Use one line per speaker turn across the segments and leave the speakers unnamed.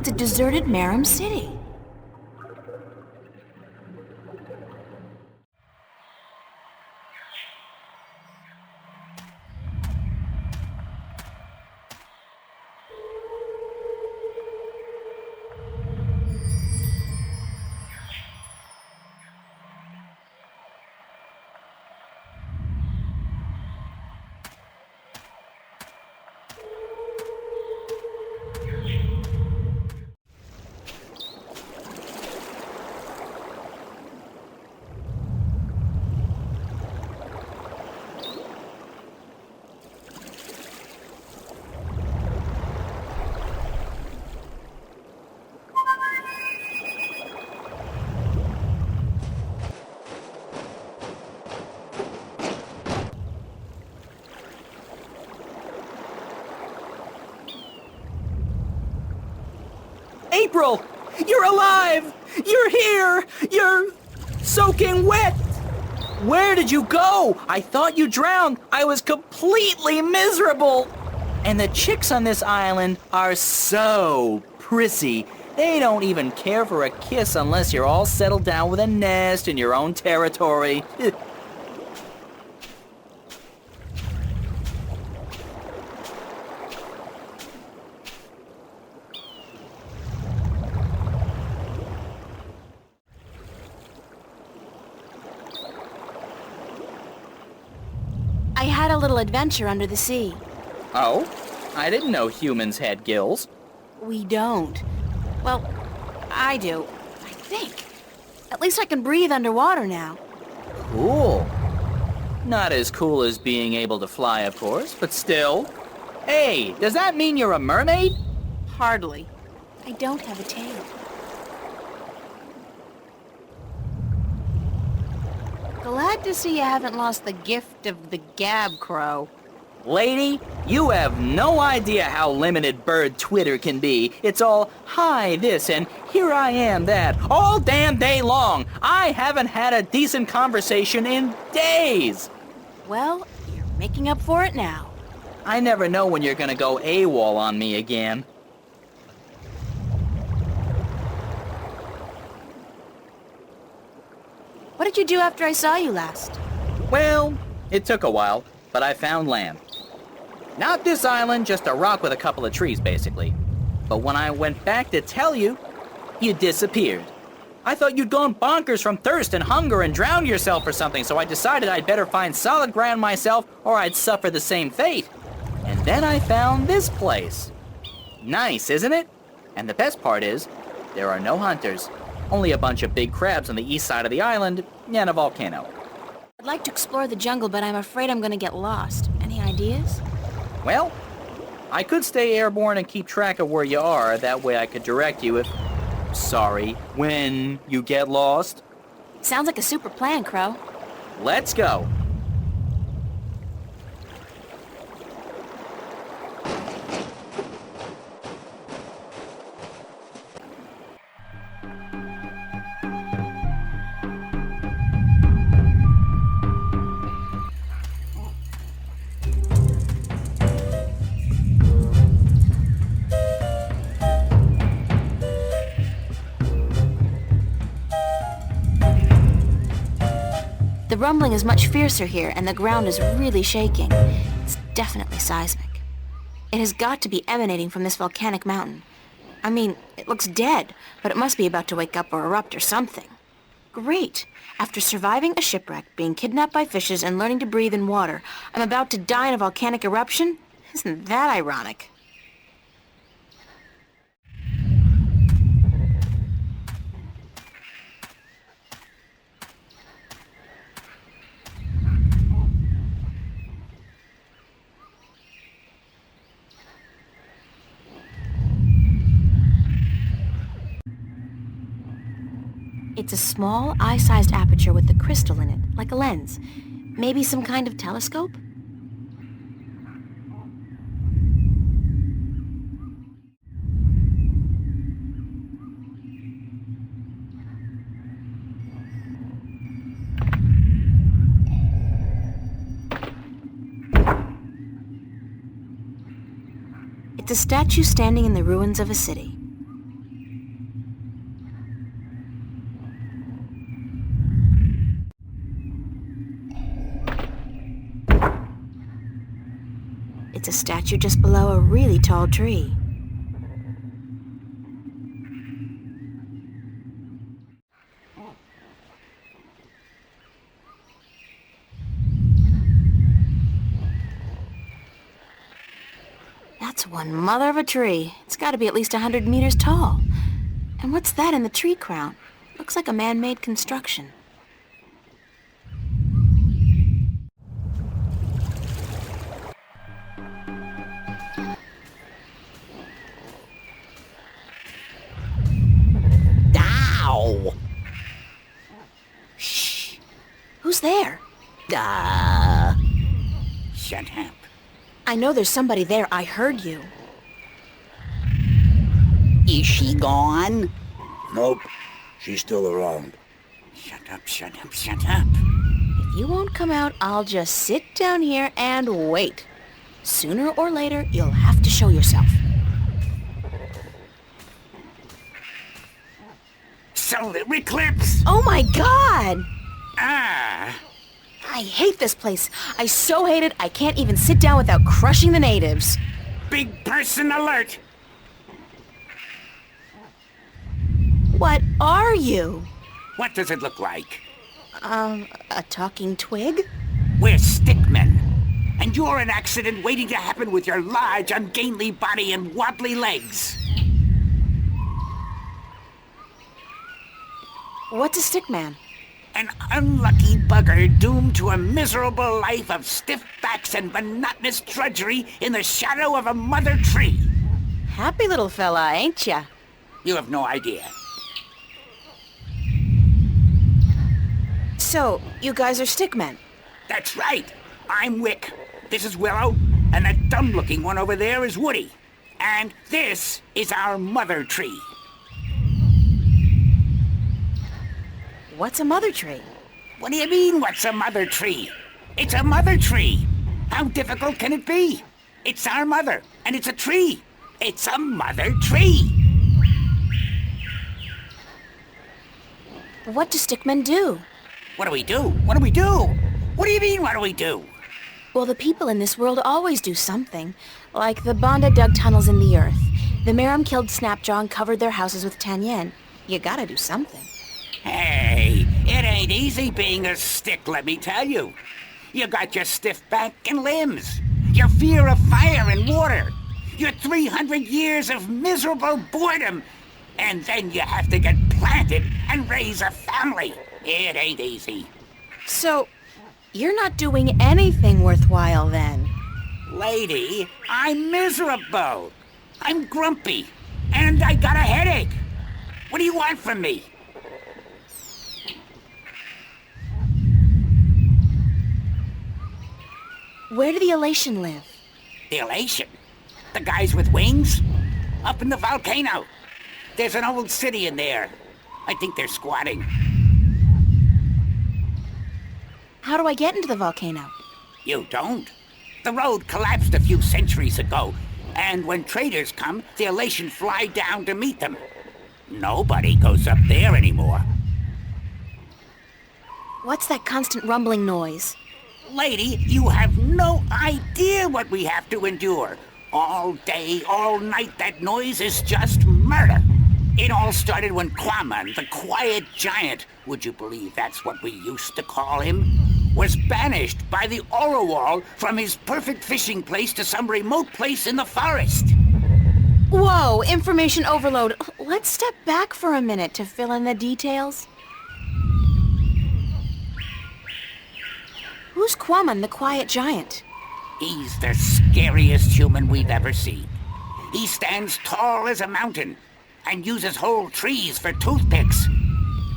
It's a deserted Marim city.
April! You're alive! You're here! You're soaking wet! Where did you go? I thought you drowned. I was completely miserable. And the chicks on this island are so prissy. They don't even care for a kiss unless you're all settled down with a nest in your own territory.
I had a little adventure under the sea.
Oh? I didn't know humans had gills.
We don't. Well, I do, I think. At least I can breathe underwater now.
Cool. Not as cool as being able to fly, of course, but still. Hey, does that mean you're a mermaid?
Hardly. I don't have a tail. Glad to see you haven't lost the gift of the gab, Crow.
Lady, you have no idea how limited bird Twitter can be. It's all, hi this and here I am that, all damn day long. I haven't had a decent conversation in days.
Well, you're making up for it now.
I never know when you're gonna go AWOL on me again.
What did you do after I saw you last?
Well, it took a while, but I found land. Not this island, just a rock with a couple of trees, basically. But when I went back to tell you, you disappeared. I thought you'd gone bonkers from thirst and hunger and drowned yourself or something, so I decided I'd better find solid ground myself or I'd suffer the same fate. And then I found this place. Nice, isn't it? And the best part is, there are no hunters. Only a bunch of big crabs on the east side of the island and a volcano.
I'd like to explore the jungle, but I'm afraid I'm gonna get lost. Any ideas?
Well, I could stay airborne and keep track of where you are. That way I could direct you if... Sorry, when you get lost.
Sounds like a super plan, Crow.
Let's go.
The rumbling is much fiercer here, and the ground is really shaking. It's definitely seismic. It has got to be emanating from this volcanic mountain. I mean, it looks dead, but it must be about to wake up or erupt or something. Great! After surviving a shipwreck, being kidnapped by fishes, and learning to breathe in water, I'm about to die in a volcanic eruption? Isn't that ironic? It's a small, eye-sized aperture with a crystal in it, like a lens. Maybe some kind of telescope? It's a statue standing in the ruins of a city. It's a statue just below a really tall tree. That's one mother of a tree. It's got to be at least 100 meters tall. And what's that in the tree crown? Looks like a man-made construction.
Ow!
Shh. Who's there?
Shut up.
I know there's somebody there. I heard you.
Is she gone?
Nope. She's still around.
Shut up, shut up, shut up.
If you won't come out, I'll just sit down here and wait. Sooner or later, you'll have to show yourself.
Solar eclipse!
Oh my god!
Ah!
I hate this place. I so hate it, I can't even sit down without crushing the natives.
Big person alert!
What are you?
What does it look like?
A talking twig?
We're stickmen. And you're an accident waiting to happen with your large, ungainly body and wobbly legs.
What's a stickman?
An unlucky bugger doomed to a miserable life of stiff backs and monotonous drudgery in the shadow of a mother tree.
Happy little fella, ain't ya?
You have no idea.
So, you guys are stickmen?
That's right. I'm Wick. This is Willow. And that dumb-looking one over there is Woody. And this is our mother tree.
What's a mother tree?
What do you mean, what's a mother tree? It's a mother tree. How difficult can it be? It's our mother, and it's a tree. It's a mother tree.
What do stickmen do?
What do we do? What do we do? What do you mean, what do we do?
Well, the people in this world always do something. Like the Banda dug tunnels in the earth. The Meram killed Snapjaw and covered their houses with Tanyen. You gotta do something.
Hey, it ain't easy being a stick, let me tell you. You got your stiff back and limbs, your fear of fire and water, your 300 years of miserable boredom, and then you have to get planted and raise a family. It ain't easy.
So, you're not doing anything worthwhile then?
Lady, I'm miserable. I'm grumpy, and I got a headache. What do you want from me?
Where do the Elation live?
The Elation? The guys with wings? Up in the volcano. There's an old city in there. I think they're squatting.
How do I get into the volcano?
You don't. The road collapsed a few centuries ago, and when traders come, the Elation fly down to meet them. Nobody goes up there anymore.
What's that constant rumbling noise?
Lady, you have no idea what we have to endure. All day, all night, that noise is just murder. It all started when Kwaman, the quiet giant, would you believe that's what we used to call him, was banished by the Orowal from his perfect fishing place to some remote place in the forest.
Whoa, information overload. Let's step back for a minute to fill in the details. Who's Kwaman, the quiet giant?
He's the scariest human we've ever seen. He stands tall as a mountain and uses whole trees for toothpicks.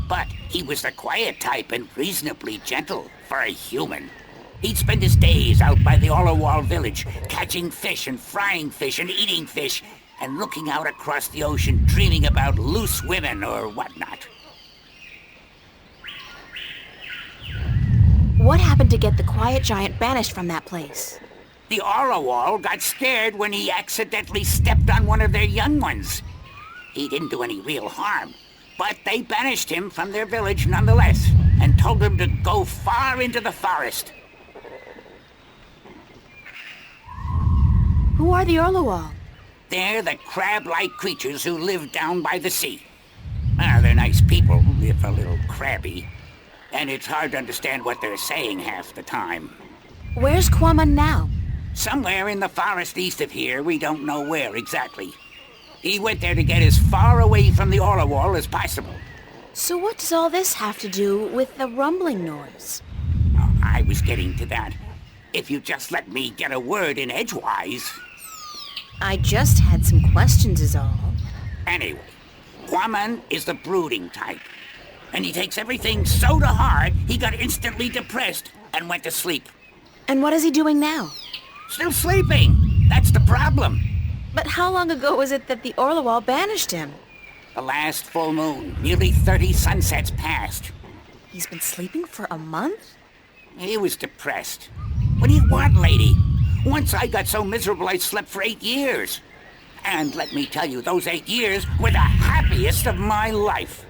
But he was the quiet type and reasonably gentle for a human. He'd spend his days out by the Orowal village, catching fish and frying fish and eating fish, and looking out across the ocean, dreaming about loose women or whatnot.
What happened to get the quiet giant banished from that place?
The Orowal got scared when he accidentally stepped on one of their young ones. He didn't do any real harm, but they banished him from their village nonetheless, and told him to go far into the forest.
Who are the Orlawal?
They're the crab-like creatures who live down by the sea. They're nice people, if a little crabby. And it's hard to understand what they're saying half the time.
Where's Kwaman now?
Somewhere in the forest east of here, we don't know where exactly. He went there to get as far away from the Orlawal as possible.
So what does all this have to do with the rumbling noise?
Oh, I was getting to that. If you just let me get a word in edgewise.
I just had some questions is all.
Anyway, Kwaman is the brooding type. And he takes everything so to heart, he got instantly depressed and went to sleep.
And what is he doing now?
Still sleeping! That's the problem.
But how long ago was it that the Orlawal banished him?
The last full moon, nearly 30 sunsets passed.
He's been sleeping for a month?
He was depressed. What do you want, lady? Once I got so miserable I slept for 8 years. And let me tell you, those 8 years were the happiest of my life.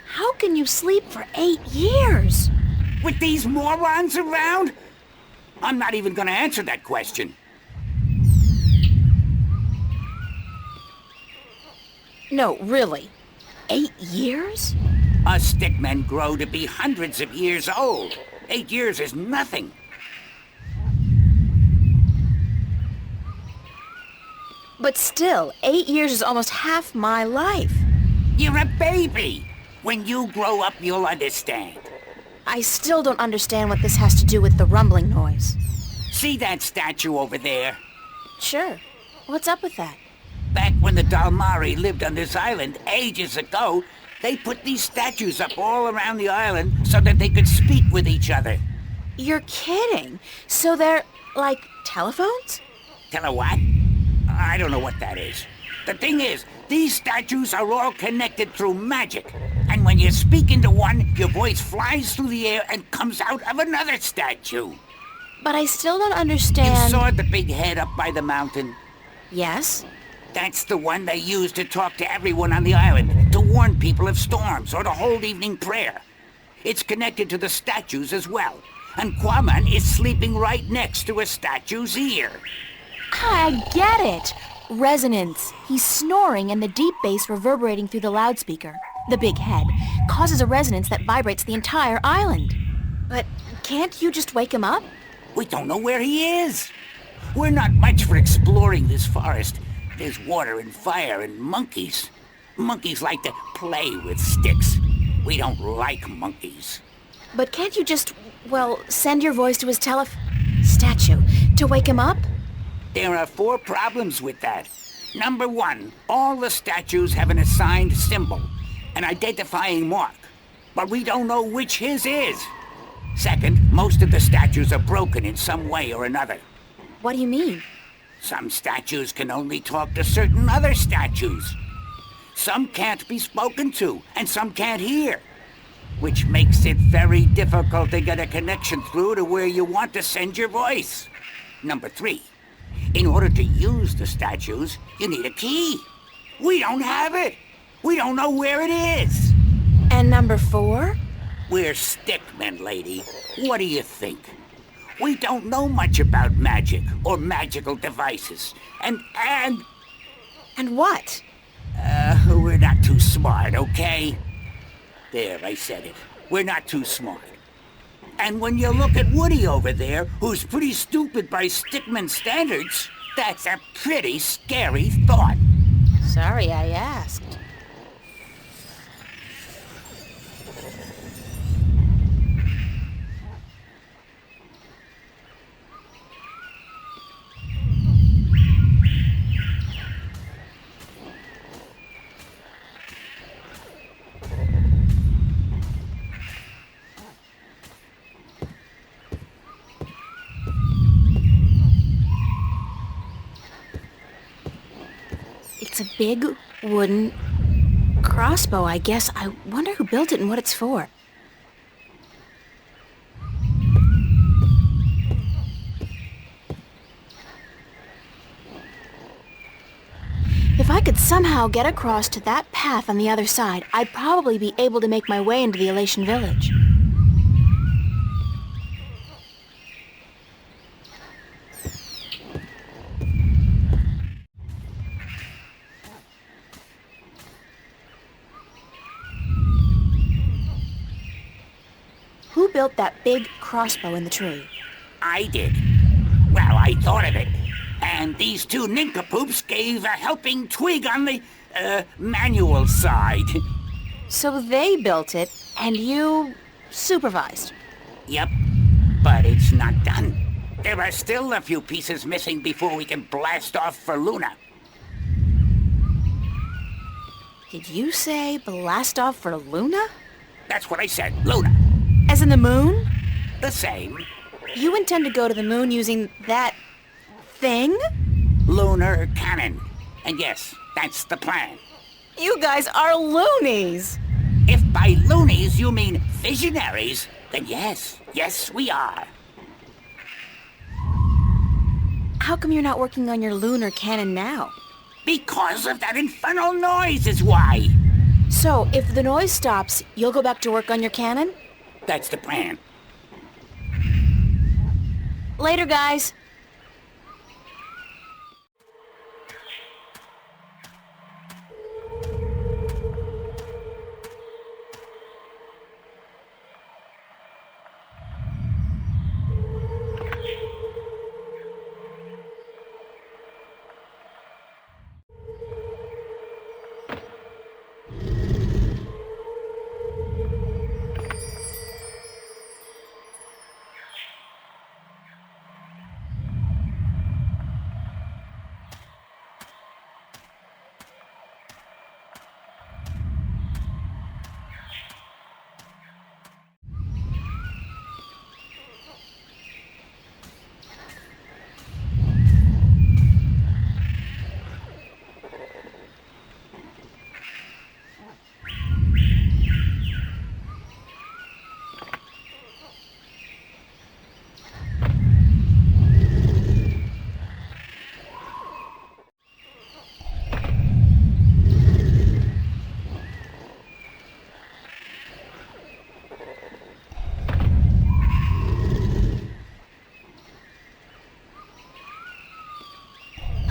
How can you sleep for 8 years?
With these morons around? I'm not even gonna answer that question.
No, really. 8 years?
Us stickmen grow to be hundreds of years old. 8 years is nothing.
But still, 8 years is almost half my life.
You're a baby. When you grow up, you'll understand.
I still don't understand what this has to do with the rumbling noise.
See that statue over there?
Sure. What's up with that?
Back when the Dalmari lived on this island ages ago, they put these statues up all around the island so that they could speak with each other.
You're kidding. So they're, like, telephones?
Tell her what? I don't know what that is. The thing is, these statues are all connected through magic. And when you speak into one, your voice flies through the air and comes out of another statue.
But I still don't
You
understand...
saw the big head up by the mountain?
Yes?
That's the one they use to talk to everyone on the island, to warn people of storms or to hold evening prayer. It's connected to the statues as well. And Kwaman is sleeping right next to a statue's ear.
I get it. Resonance. He's snoring and the deep bass reverberating through the loudspeaker, the big head, causes a resonance that vibrates the entire island. But can't you just wake him up?
We don't know where he is. We're not much for exploring this forest. There's water and fire and monkeys. Monkeys like to play with sticks. We don't like monkeys.
But can't you just, well, send your voice to his statue to wake him up?
There are 4 problems with that. Number 1, all the statues have an assigned symbol, an identifying mark, but we don't know which his is. Second, most of the statues are broken in some way or another.
What do you mean?
Some statues can only talk to certain other statues. Some can't be spoken to, and some can't hear, which makes it very difficult to get a connection through to where you want to send your voice. Number 3, in order to use the statues, you need a key. We don't have it. We don't know where it is.
And number 4?
We're stickmen, lady. What do you think? We don't know much about magic or magical devices. And
what?
we're not too smart, okay? There, I said it. We're not too smart. And when you look at Woody over there, who's pretty stupid by stickman standards, that's a pretty scary thought.
Sorry I asked. It's a big wooden crossbow, I guess. I wonder who built it and what it's for. If If I could somehow get across to that path on the other side, I'd probably be able to make my way into the Elation village. Who built that big crossbow in the tree?
I did. Well, I thought of it. And these two nincompoops gave a helping twig on the, manual side.
So they built it, and you supervised.
Yep, but it's not done. There are still a few pieces missing before we can blast off for Luna.
Did you say blast off for Luna?
That's what I said, Luna.
As in the moon?
The same.
You intend to go to the moon using that thing?
Lunar cannon. And yes, that's the plan.
You guys are loonies!
If by loonies you mean visionaries, then yes, we are.
How come you're not working on your lunar cannon now?
Because of that infernal noise is why.
So, if the noise stops, you'll go back to work on your cannon?
That's the plan.
Later, guys.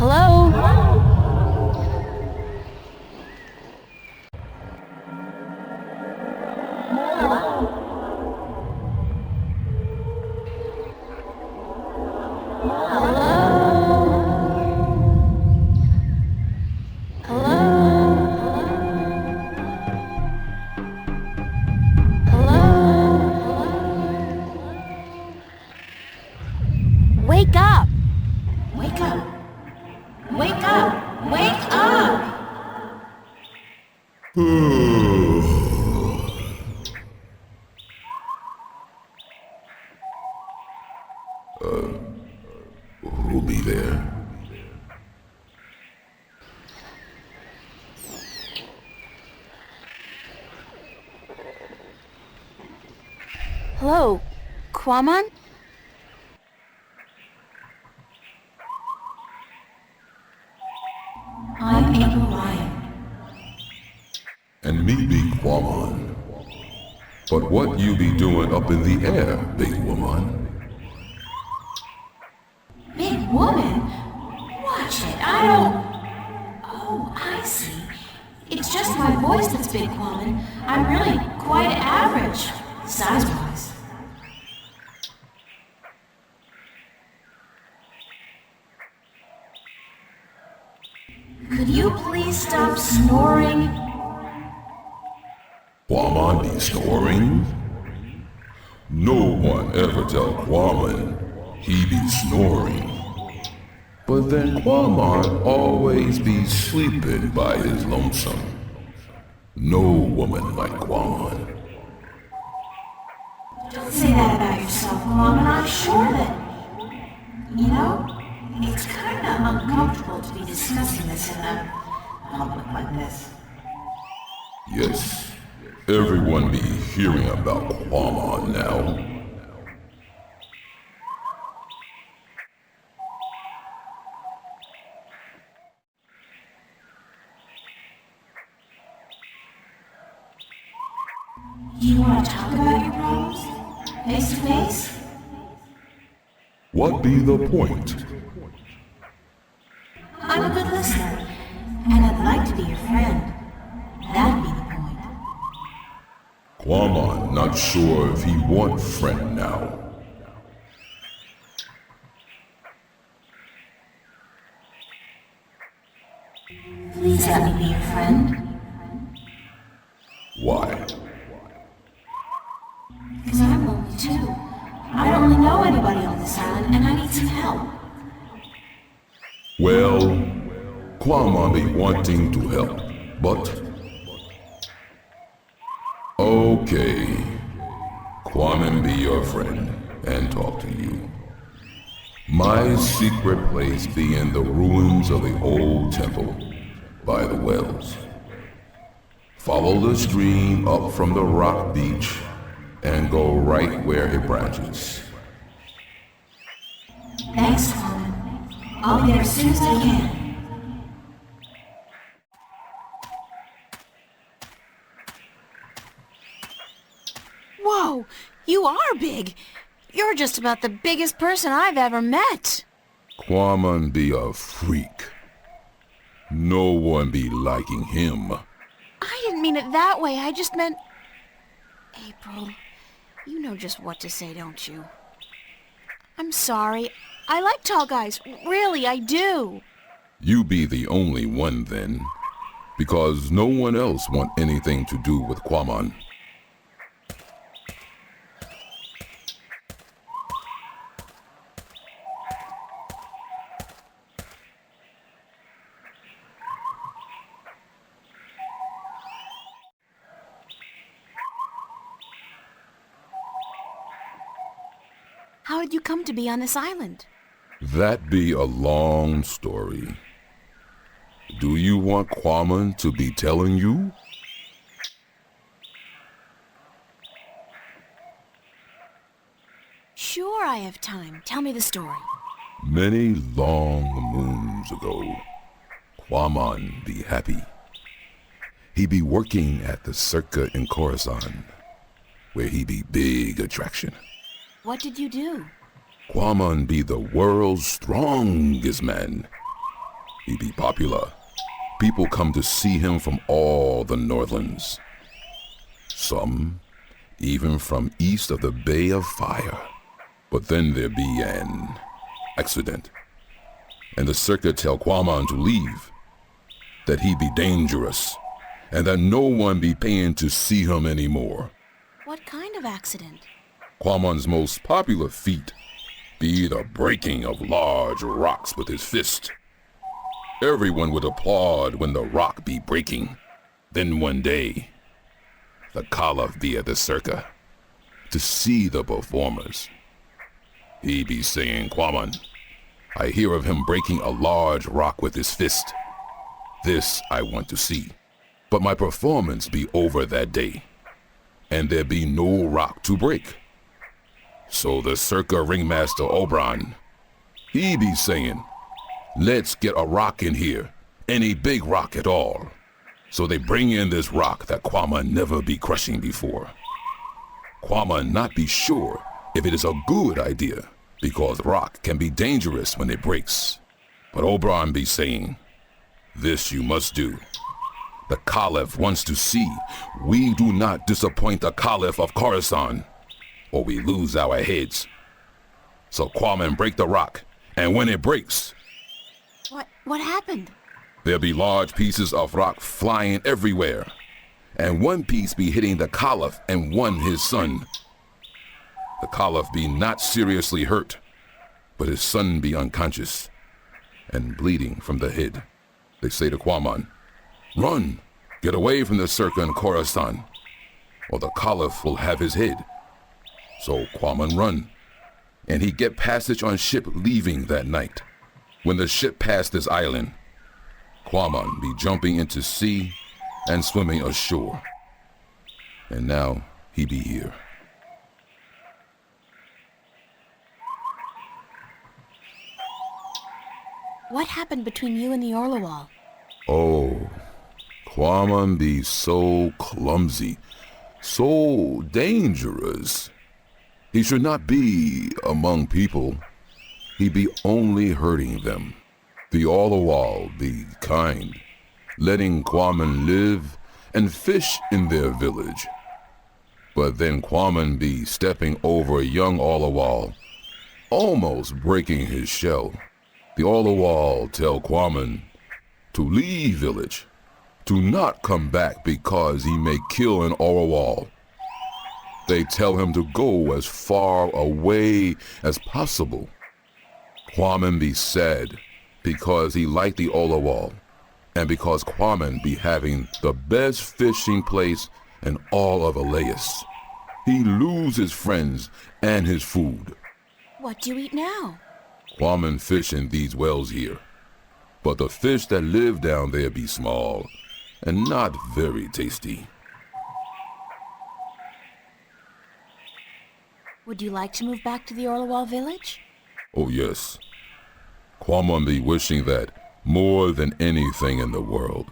Hello? Wake up! Wake up! Wake up! Wake up!
Who'll be there?
Hello, Quamon? I'm April Ryan.
And me be Quamon. But what you be doing up in the air, big woman?
Big woman? Watch it, I don't... Oh, I see. It's just my voice that's big, Quamon. I'm really quite average, size-wise. Could you please stop snoring?
Quamon be snoring? No one ever tell Quamon he be snoring. But then Quamon always be sleeping by his lonesome. No woman like Quamon.
Don't say that about yourself, Mom, and I'm sure that... You know, it's kind of uncomfortable to be discussing this in a public like this.
Yes, everyone be hearing about Quamon now.
Do you want to talk about your problems? Face to face?
What be the point?
I'm a good listener, and I'd like to be your friend. That'd be the point.
Quamon not sure if he want friend now.
Please let me be your friend.
Why?
Because I'm lonely too. I don't really know anybody on this island, and I need some help.
Well, Quamon be wanting to help, but... Okay. Quamon be your friend and talk to you. My secret place be in the ruins of the old temple by the wells. Follow the stream up from the rock beach and go right where it branches.
Thanks, Tom. I'll be there as soon as I can. Whoa! You are big! You're just about the biggest person I've ever met!
Quamon be a freak. No one be liking him.
I didn't mean it that way, I just meant... April, you know just what to say, don't you? I'm sorry. I like tall guys. Really, I do.
You be the only one then, because no one else want anything to do with Quamon.
How did you come to be on this island?
That be a long story. Do you want Quamon to be telling you?
Sure, I have time. Tell me the story.
Many long moons ago, Quamon be happy. He be working at the circa in Khorasan, where he be big attraction.
What did you do?
Quamon be the world's strongest man. He be popular. People come to see him from all the Northlands. Some even from east of the Bay of Fire. But then there be an accident, and the circuit tell Quamon to leave, that he be dangerous, and that no one be paying to see him anymore.
What kind of accident?
Quamon's most popular feat be the breaking of large rocks with his fist. Everyone would applaud when the rock be breaking. Then one day, the Caliph be at the circa to see the performers. He be saying, Quamon, I hear of him breaking a large rock with his fist. This I want to see. But my performance be over that day, and there be no rock to break. So the circa ringmaster Oberon, he be saying, let's get a rock in here, any big rock at all. So they bring in this rock that Quamon never be crushing before. Quamon not be sure if it is a good idea, because rock can be dangerous when it breaks. But Oberon be saying, this you must do. The Caliph wants to see we do not disappoint the Caliph of Khorasan, or we lose our heads. So Quamon break the rock, and when it breaks...
What happened?
There be large pieces of rock flying everywhere, and one piece be hitting the Caliph and one his son. The Caliph be not seriously hurt, but his son be unconscious and bleeding from the head. They say to Quamon, run, get away from the circa in Khorasan, or the Caliph will have his head. So Quamon run, and he get passage on ship leaving that night. When the ship passed this island, Quamon be jumping into sea and swimming ashore. And now he be here.
What happened between you and the Orlawal?
Oh, Quamon be so clumsy. So dangerous. He should not be among people. He be only hurting them. The all the while be kind, letting Kwaman live and fish in their village. But then Kwaman be stepping over young All-a-Wall, almost breaking his shell. The All-a-Wall tell Kwaman to leave village, to not come back because he may kill an All-a-Wall. They tell him to go as far away as possible. Kwaman be sad because he like the All-a-Wall, and because Kwaman be having the best fishing place in all of Elias. He lose his friends and his food.
What do you eat now?
Kwaman fish in these wells here, but the fish that live down there be small and not very tasty.
Would you like to move back to the Orlawal village?
Oh yes, Kwaman be wishing that more than anything in the world.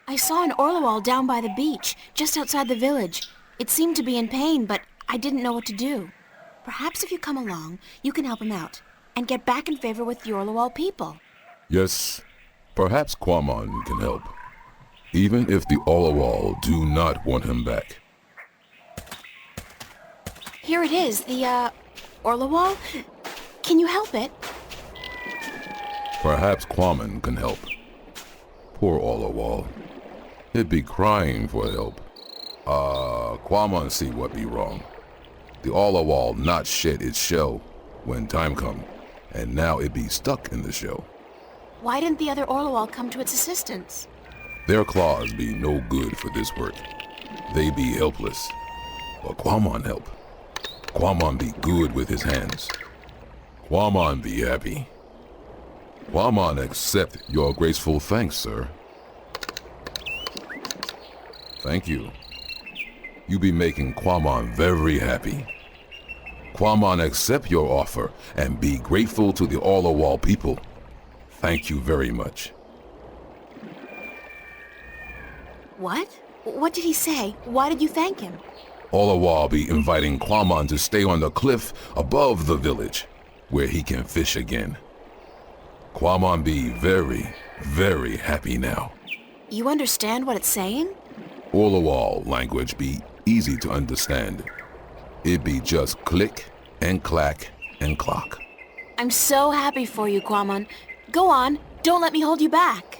I saw an Orlawal down by the beach, just outside the village. It seemed to be in pain, but I didn't know what to do. Perhaps if you come along, you can help him out, and get back in favor with the Orlawal people.
Yes, perhaps Kwaman can help, even if the Orlawal do not want him back.
Here it is, the, Orlawal? Can you help it?
Perhaps Kwaman can help. Poor Orlawal. It be crying for help. Kwaman see what be wrong. The Orlawal not shed its shell when time come, and now it be stuck in the shell.
Why didn't the other Orlawal come to its assistance?
Their claws be no good for this work. They be helpless. But Kwaman help. Kwaman be good with his hands. Kwaman be happy. Kwaman accept your graceful thanks, sir. Thank you. You be making Kwaman very happy. Kwaman accept your offer and be grateful to the Orlawal people. Thank you very much.
What? What did he say? Why did you thank him?
Orlawal be inviting Kwaman to stay on the cliff above the village, where he can fish again. Kwaman be very, very happy now.
You understand what it's saying?
Orlawal language be easy to understand. It be just click and clack and clock.
I'm so happy for you, Kwaman. Go on, don't let me hold you back.